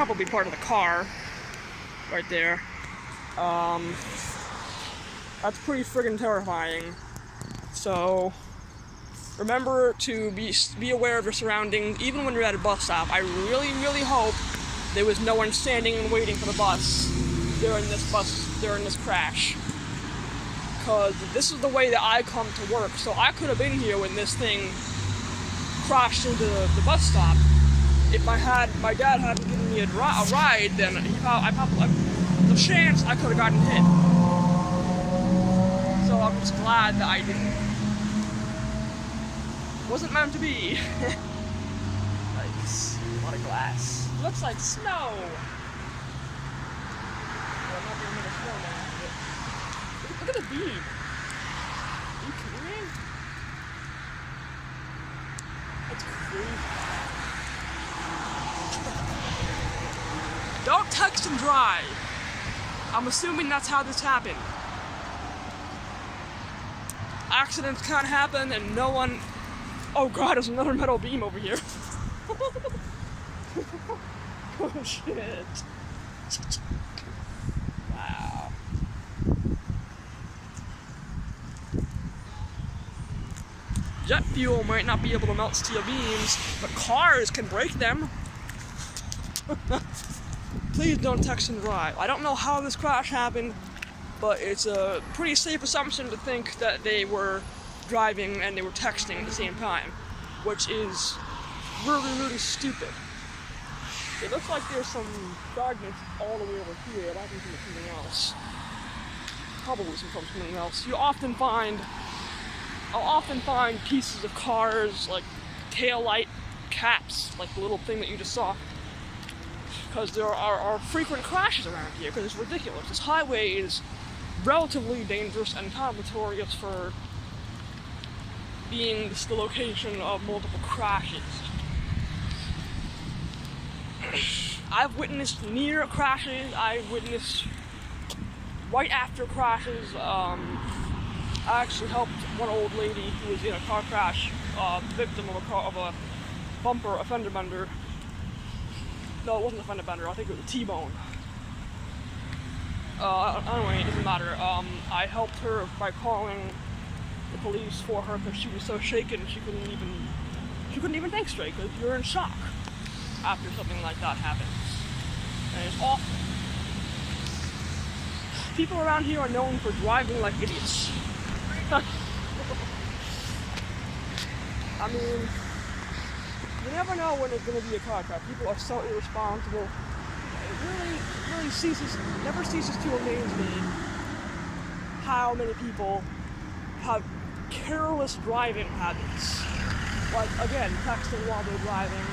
probably part of the car, right there. That's pretty friggin' terrifying. So, remember to be aware of your surroundings, even when you're at a bus stop. I really, really hope there was no one standing and waiting for the bus during this crash. Because this is the way that I come to work, so I could have been here when this thing crashed into the bus stop. If my dad hadn't given me a ride, then there's a chance I could have gotten hit. So I'm just glad that I didn't. Wasn't meant to be. Nice. A lot of glass. Looks like snow. Well, I'm not gonna make a snow now. Look at the beam. Are you kidding me? That's crazy. Don't text and drive. I'm assuming that's how this happened. Accidents can't happen and no one... Oh god, there's another metal beam over here. Oh shit. Wow. Jet fuel might not be able to melt steel beams, but cars can break them. Please don't text and drive. I don't know how this crash happened, but it's a pretty safe assumption to think that they were driving and they were texting at the same time, which is really, really stupid. It looks like there's some fragments all the way over here. It might be from something else. Probably from something else. I'll often find pieces of cars, like taillight caps, like the little thing that you just saw. Because there are frequent crashes around here, because it's ridiculous. This highway is relatively dangerous and kind of notorious for being the location of multiple crashes. I've witnessed near crashes, I've witnessed right after crashes. I actually helped one old lady who was in a car crash, victim of a bumper, a fender bender. No, it wasn't a fender bender, I think it was a T-bone. Anyway, it doesn't matter. I helped her by calling the police for her because she was so shaken she couldn't even think straight, because you're in shock after something like that happens. And it's awful. People around here are known for driving like idiots. I mean, you never know when there's going to be a car crash. People are so irresponsible. It really never ceases to amaze me how many people have careless driving habits. Like, again, texting while they're driving,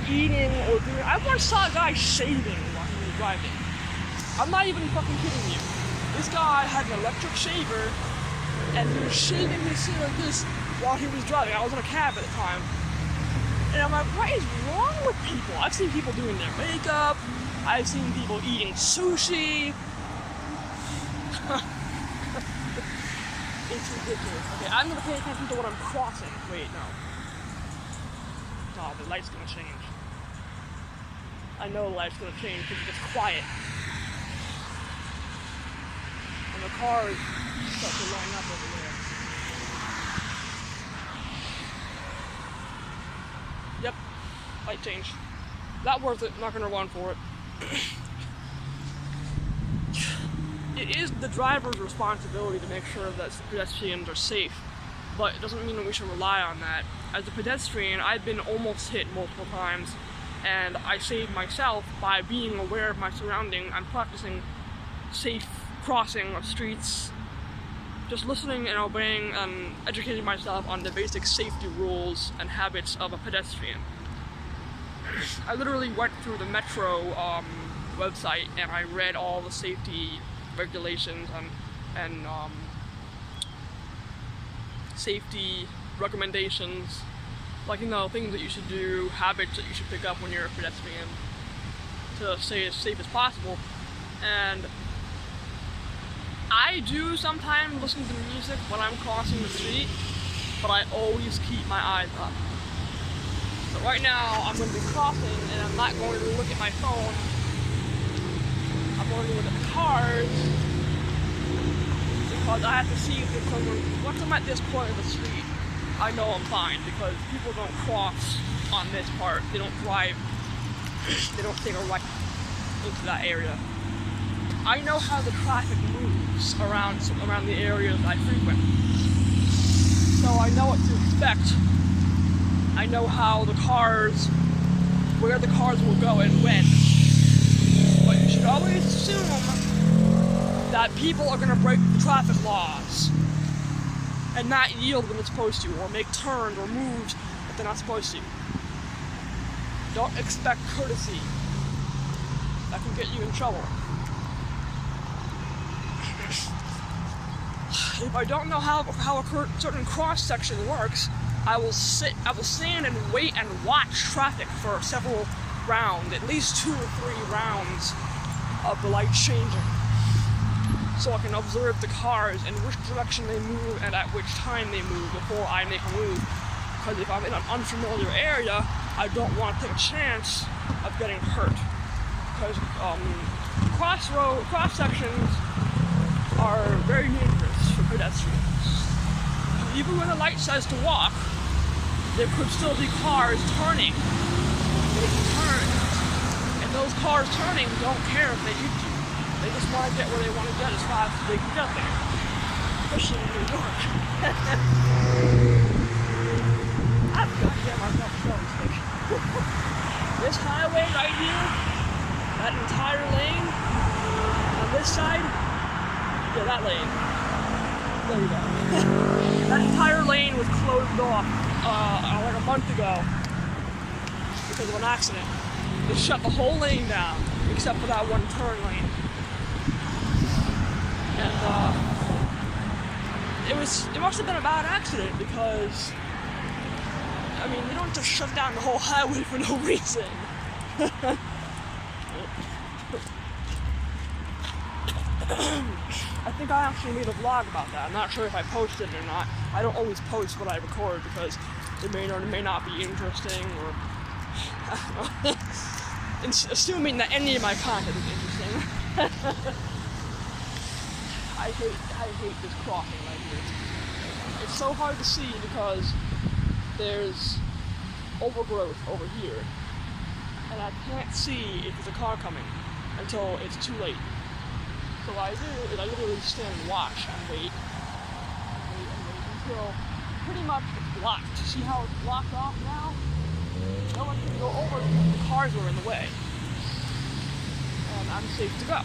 eating or doing... I once saw a guy shaving while he was driving. I'm not even fucking kidding you. This guy had an electric shaver and he was shaving his shit like this while he was driving. I was in a cab at the time. And I'm like, what is wrong with people? I've seen people doing their makeup. I've seen people eating sushi. It's ridiculous. Okay, I'm gonna pay attention to what I'm crossing. Wait, no. Oh, the light's gonna change. I know the light's gonna change because it gets quiet. And the cars start to line up over there. Yep, light change. Not worth it, not gonna run for it. It is the driver's responsibility to make sure that pedestrians are safe, but it doesn't mean that we should rely on that. As a pedestrian, I've been almost hit multiple times, and I saved myself by being aware of my surroundings. I'm practicing safe crossing of streets, just listening and obeying and educating myself on the basic safety rules and habits of a pedestrian. I literally went through the Metro website and I read all the safety regulations and safety recommendations, like, you know, things that you should do, habits that you should pick up when you're a pedestrian to stay as safe as possible. And I do sometimes listen to music when I'm crossing the street, but I always keep my eyes up. So right now, I'm going to be crossing, and I'm not going to look at my phone. I'm going to look at the cars, because I have to see if there's someone. Once I'm at this point of the street, I know I'm fine, because people don't cross on this part. They don't drive. They don't take a right into that area. I know how the traffic moves around the areas I frequent. So I know what to expect. I know how the cars, where the cars will go and when. But you should always assume that people are going to break the traffic laws and not yield when they're supposed to, or make turns or moves that they're not supposed to. Don't expect courtesy. That can get you in trouble. If I don't know how a certain cross section works, I will stand and wait and watch traffic for several rounds, at least 2 or 3 rounds of the light changing, so I can observe the cars and which direction they move and at which time they move before I make a move. Because if I'm in an unfamiliar area, I don't want to take a chance of getting hurt. Because cross sections are very dangerous for pedestrians. Even when the light says to walk, there could still be cars turning, making turns. And those cars turning don't care if they hit you. They just want to get where they want to get as fast as they can get there. Especially in New York. I've got to get myself a selling station. This highway right here, that entire lane, on this side, yeah, that lane. There you go. That entire lane was closed off like a month ago because of an accident. They shut the whole lane down except for that one turn lane. And it must have been a bad accident because, I mean, they don't just shut down the whole highway for no reason. I think I actually made a vlog about that. I'm not sure if I posted it or not. I don't always post what I record because it may or may not be interesting, or assuming that any of my content is interesting. I hate this crossing right here. It's so hard to see because there's overgrowth over here, and I can't see if there's a car coming until it's too late. So what I do is I literally stand and watch and wait until pretty much it's blocked. See how it's blocked off now? No one can go over because the cars were in the way. And I'm safe to go.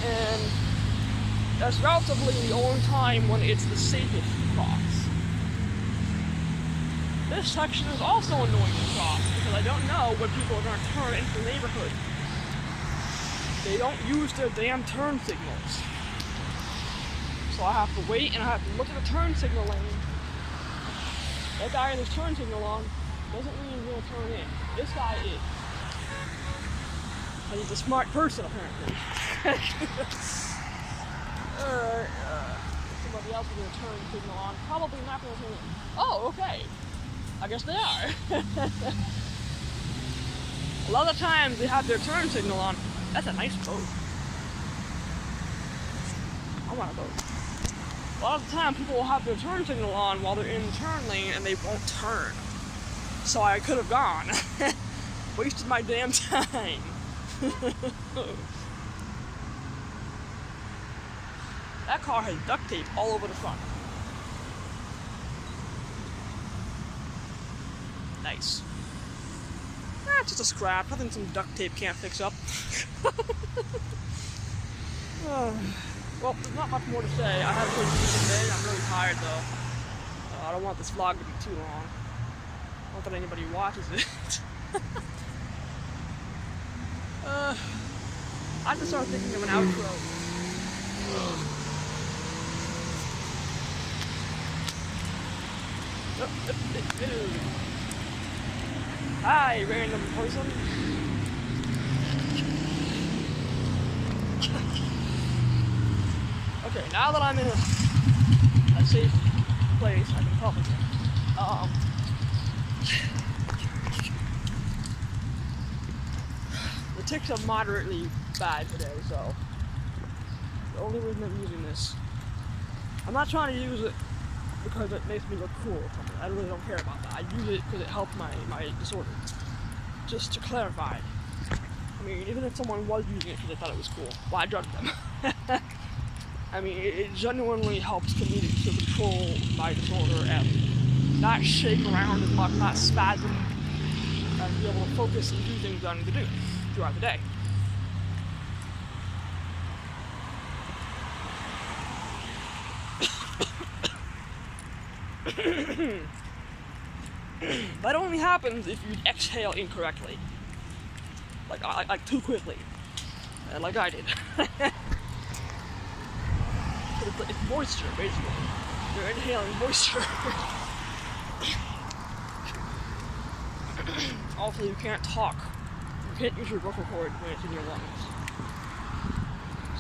And that's relatively the only time when it's the safest to cross. This section is also annoying to cross because I don't know when people are going to turn into the neighborhood. They don't use their damn turn signals. So I have to wait and I have to look at the turn signal lane. That guy in his turn signal on doesn't mean he's going to turn in. This guy is. But he's a smart person apparently. Somebody else is going to turn the signal on. Probably not going to turn in. Oh, okay. I guess they are. A lot of times they have their turn signal on. That's a nice boat. I want a boat. A lot of the time people will have their turn signal on while they're in the turn lane and they won't turn. So I could have gone. Wasted my damn time. That car has duct tape all over the front. Nice. It's just a scrap. Nothing some duct tape can't fix up. Well, there's not much more to say. I have a really decent day. I'm really tired though. I don't want this vlog to be too long. Not that anybody watches it. I have to start thinking of an outro. Hi, random person. Okay, now that I'm in a safe place I can talk again. The ticks are moderately bad today, so the only reason I'm using this, I'm not trying to use it because it makes me look cool or something. I really don't care about that. I use it because it helps my disorder. Just to clarify, I mean, even if someone was using it because they thought it was cool, why judge them? I mean, it genuinely helps me to control my disorder and not shake around as much, not spasm, and be able to focus and do things I need to do throughout the day. That only happens if you exhale incorrectly, like too quickly, like I did. It's moisture, basically. You're inhaling moisture. Also, you can't talk. You can't use your vocal cord when it's in your lungs.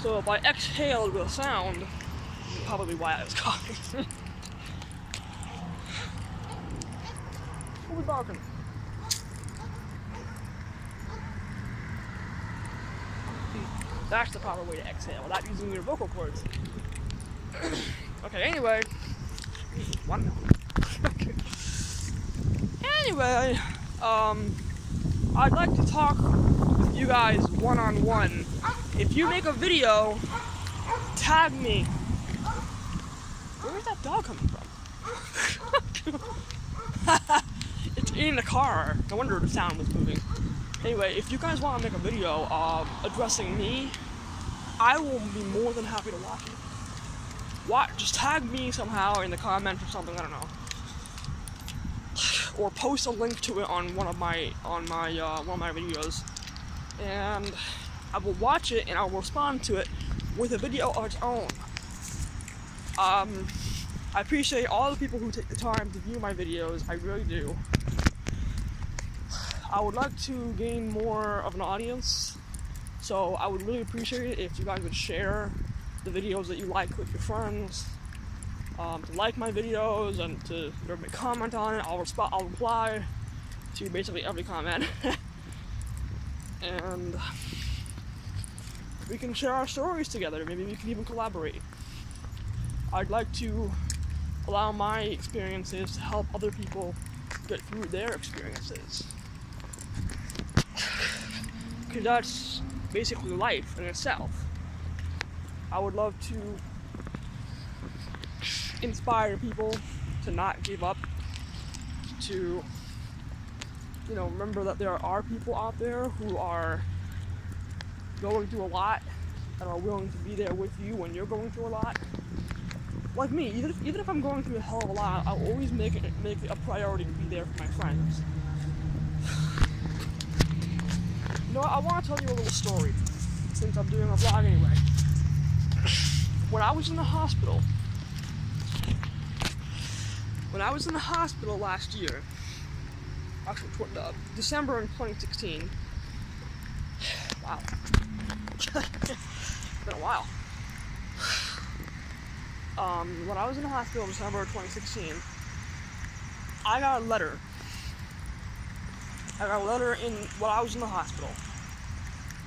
So if I exhaled with a sound, that's probably why I was coughing. Who was barking? That's the proper way to exhale without using your vocal cords. Okay, anyway. One minute. Anyway, I'd like to talk with you guys one-on-one. If you make a video, tag me. Where's that dog coming from? It's in the car. No wonder the sound was moving. Anyway, if you guys want to make a video addressing me, I will be more than happy to watch it. Just tag me somehow in the comments or something, I don't know. Or post a link to it on one of my videos, and I will watch it and I will respond to it with a video of its own. I appreciate all the people who take the time to view my videos. I really do. I would like to gain more of an audience, so I would really appreciate it if you guys would share the videos that you like with your friends, to like my videos and to comment on it. I'll reply to basically every comment. And we can share our stories together. Maybe we can even collaborate. I'd like to allow my experiences to help other people get through their experiences. Because that's basically life in itself. I would love to inspire people to not give up, to, remember that there are people out there who are going through a lot and are willing to be there with you when you're going through a lot. Like me, even if I'm going through a hell of a lot, I'll always make it a priority to be there for my friends. I want to tell you a little story, since I'm doing a vlog anyway. When I was in the hospital last year, actually December in 2016. Wow. It's been a while. When I was in the hospital in December of 2016, I got a letter while I was in the hospital.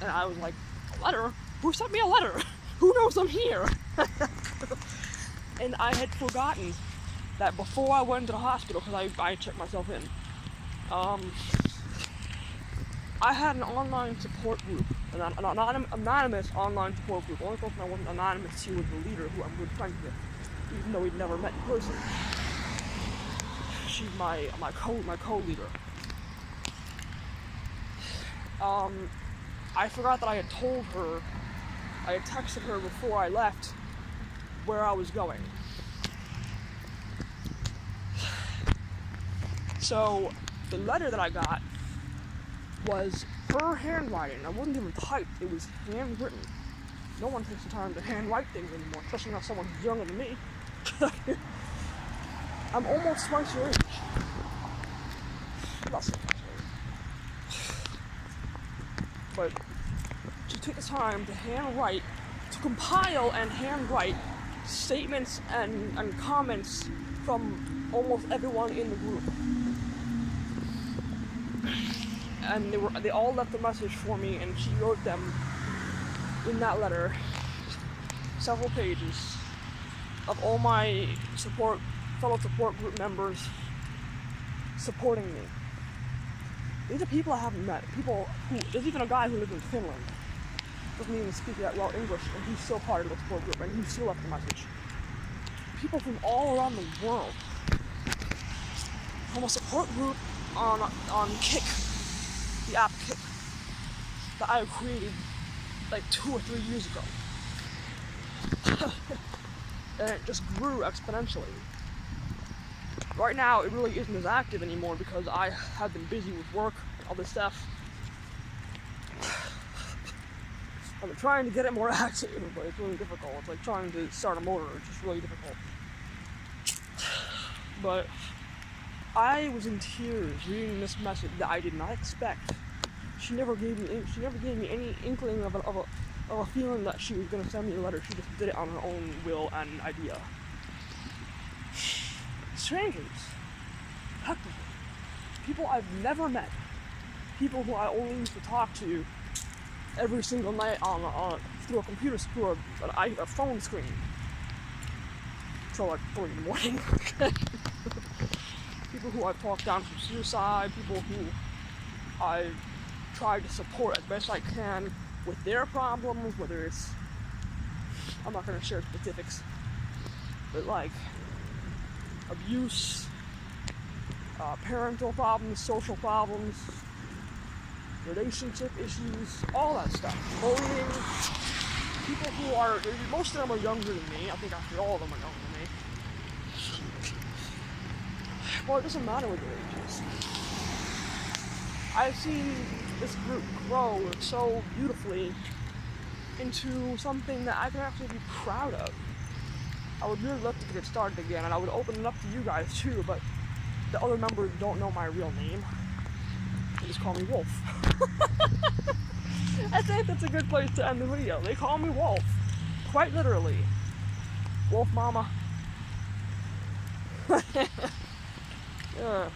And I was like, a letter? Who sent me a letter? Who knows I'm here? And I had forgotten that before I went to the hospital, because I checked myself in, I had an online support group, an anonymous online support group. The only person I wasn't anonymous to was the leader, who I'm good friends with, even though we'd never met in person. She's my co-leader. I forgot that I had texted her before I left where I was going. So the letter that I got was her handwriting. I wasn't even typed, it was handwritten. No one takes the time to handwrite things anymore, especially not someone who's younger than me. I'm almost twice your age. Not so much. But to take the time to compile and handwrite statements and comments from almost everyone in the group. And they all left a message for me, and she wrote them in that letter, several pages of all my fellow support group members supporting me. These are people I haven't met. There's even a guy who lives in Finland. Doesn't even speak that well English, and he's still part of the support group, and he still left a message. People from all around the world. From a support group on Kick, the app Kick, that I created like 2 or 3 years ago. And it just grew exponentially. Right now, it really isn't as active anymore because I have been busy with work and all this stuff. I've been trying to get it more active, but it's really difficult. It's like trying to start a motor, it's just really difficult. But I was in tears reading this message that I did not expect. She never gave me any inkling of a feeling that she was going to send me a letter. She just did it on her own will and idea. Strangers, hecklers, people I've never met, people who I only used to talk to every single night through a computer screen, a phone screen, until like 3 in the morning. People who I've talked down from suicide, people who I've tried to support as best I can with their problems, whether it's, I'm not going to share specifics, but like abuse, parental problems, social problems, relationship issues, all that stuff. Bullying. People who are, most of them are younger than me. I think actually all of them are younger than me. Well, it doesn't matter what your age is. I've seen this group grow so beautifully into something that I can actually be proud of. I would really love to get it started again, and I would open it up to you guys too, but the other members don't know my real name. They just call me Wolf. I think that's a good place to end the video. They call me Wolf. Quite literally. Wolf Mama. Yeah.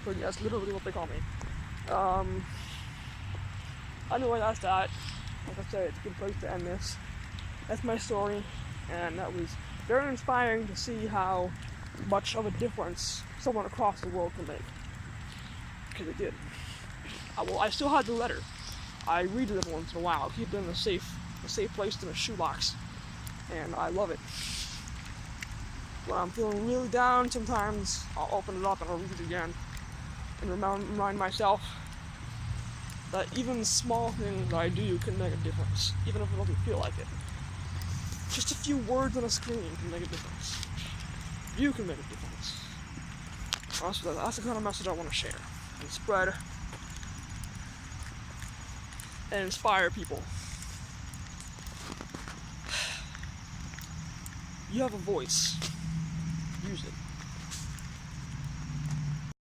That's literally what they call me. Anyway, that's that. Like I said, it's a good place to end this. That's my story, and that was very inspiring to see how much of a difference someone across the world can make. Because it did. I still had the letter. I read it every once in a while. I keep it in a safe place in a shoebox, and I love it. When I'm feeling really down, sometimes I'll open it up and I'll read it again, and remind myself that even small things that I do can make a difference, even if it doesn't feel like it. Just a few words on a screen can make a difference. You can make a difference. That's the kind of message I want to share and spread and inspire people. You have a voice.